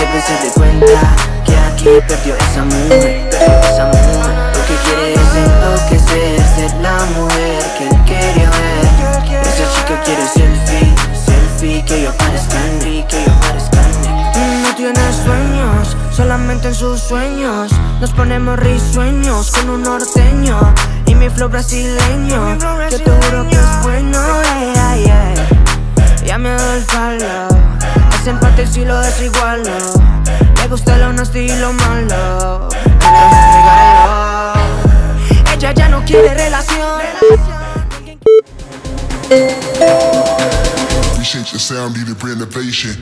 debe se dé cuenta que aquí perdió esa mujer, Lo que quiere es enloquecer, ser la mujer que él quería ver. Esa chica quiere selfie, que yo aparezca en mí, No tiene sueños, solamente en sus sueños nos ponemos risueños con un norteño y mi flow brasileño. Yo te juro que es bueno, Ya me doy el palo, ese empate si lo desigualo. Le gusta lo honesto y lo malo, pero me regaló. Ella ya no quiere relación. Appreciate your sound, need a renovation.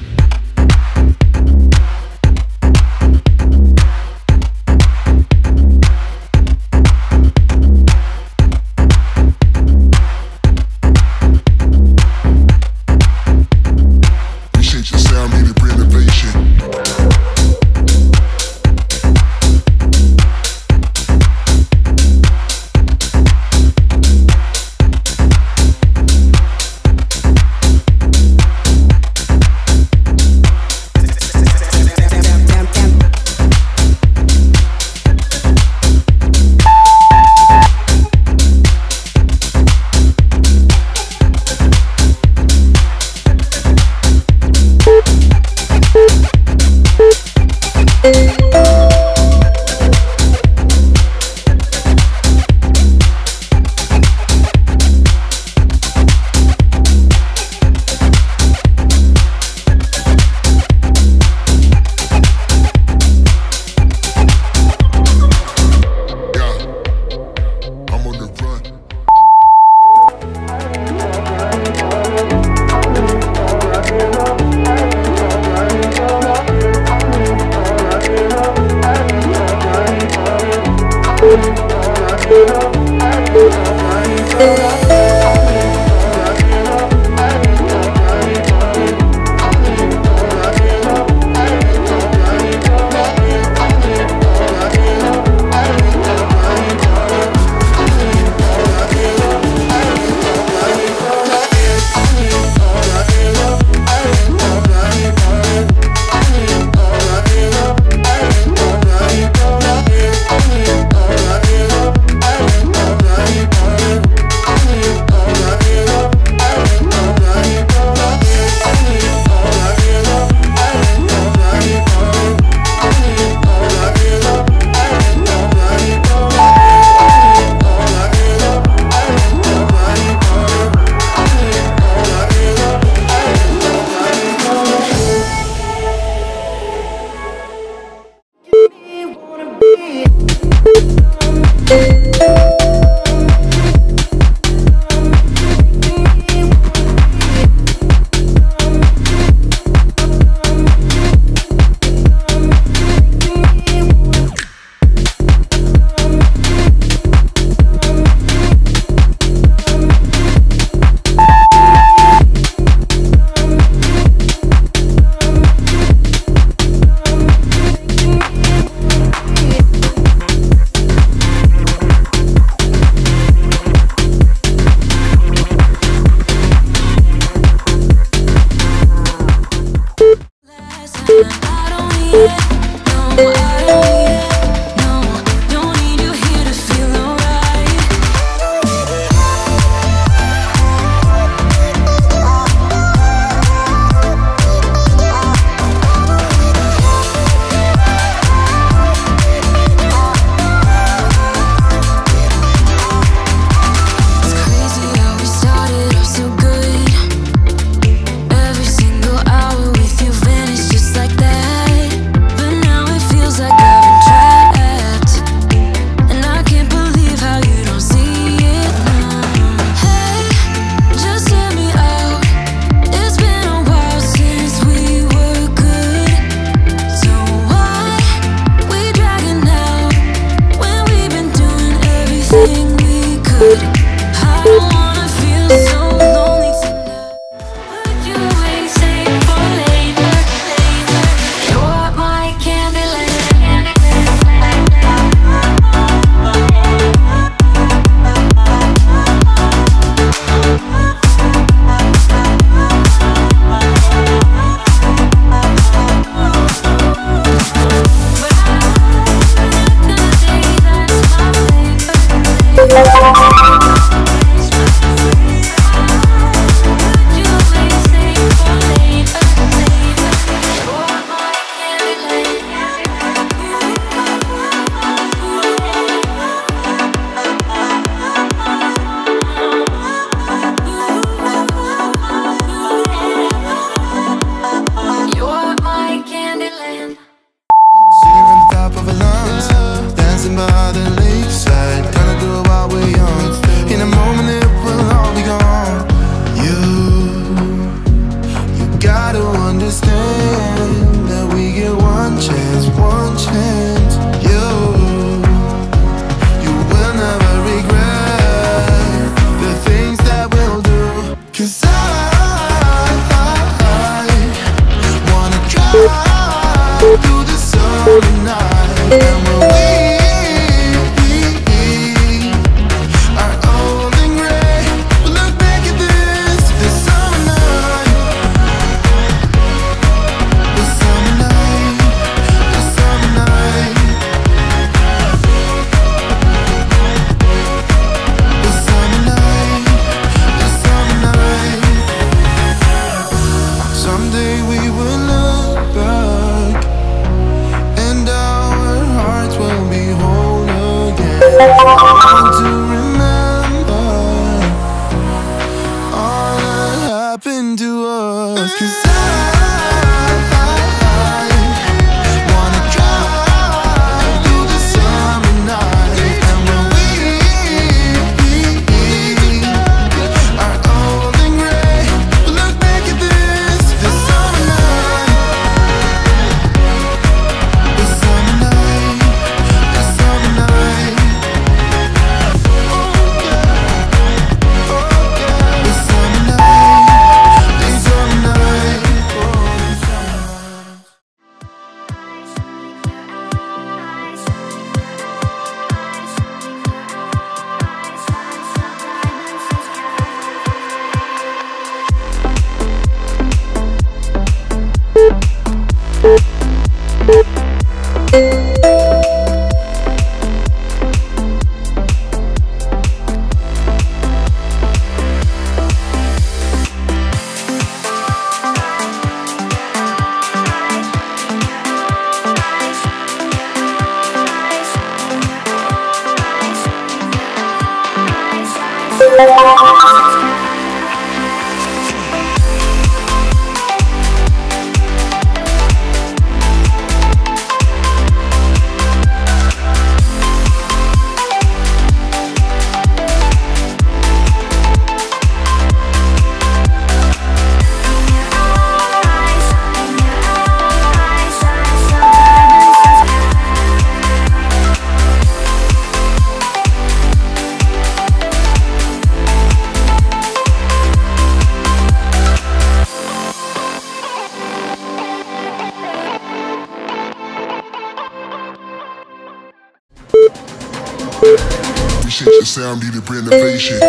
Appreciate your sound, need to bring innovation.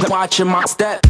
Watching my step.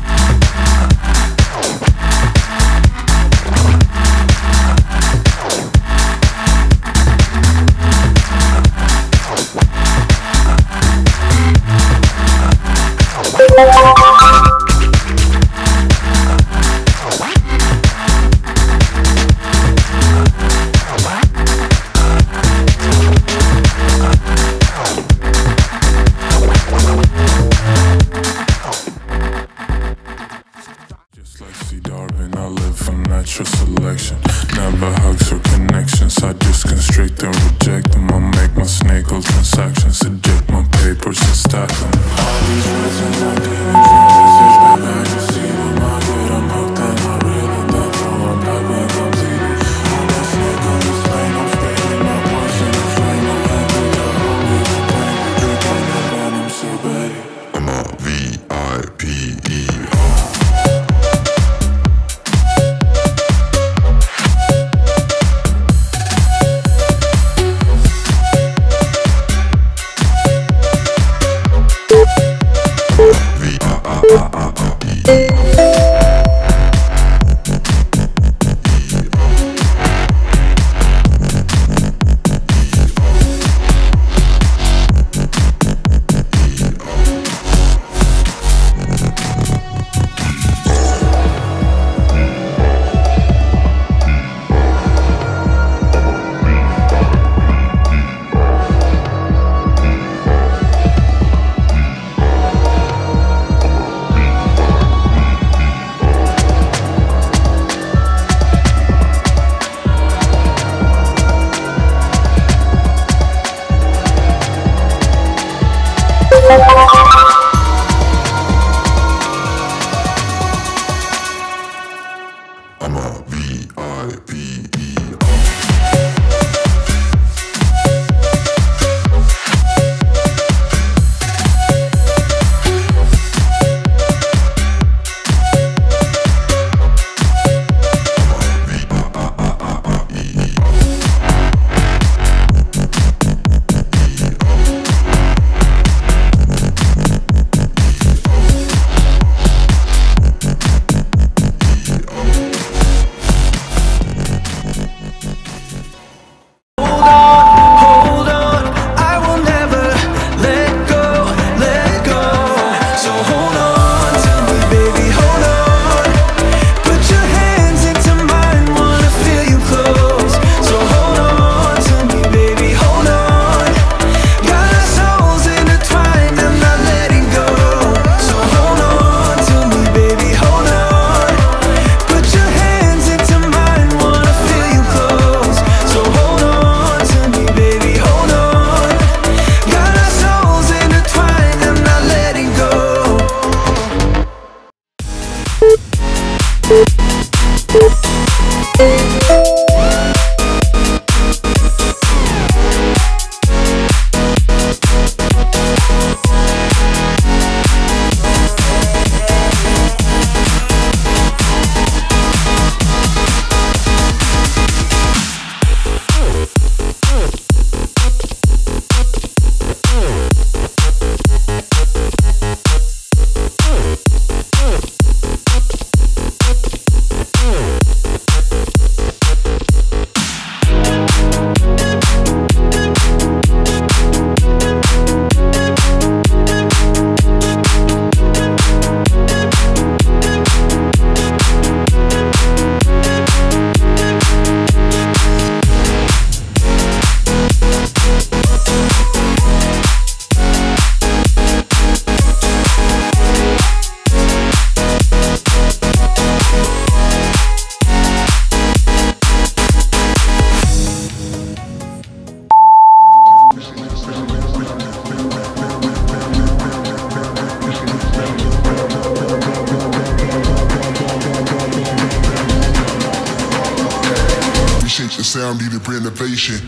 Selection, never hugs or connections. I just constrict and reject them. I make my snake oil transactions, eject my papers and stack them. All these words and my demons, message back, I can see them. I get them hooked and I really don't know. I'm back when I'm bleeding. I'm a snake on this lane, I'm spitting my poison. I'm trying to land with the homies. I'm playing with drinking that venom so bad. I'm a VIP. I'm a VIP. The sound needed renovation.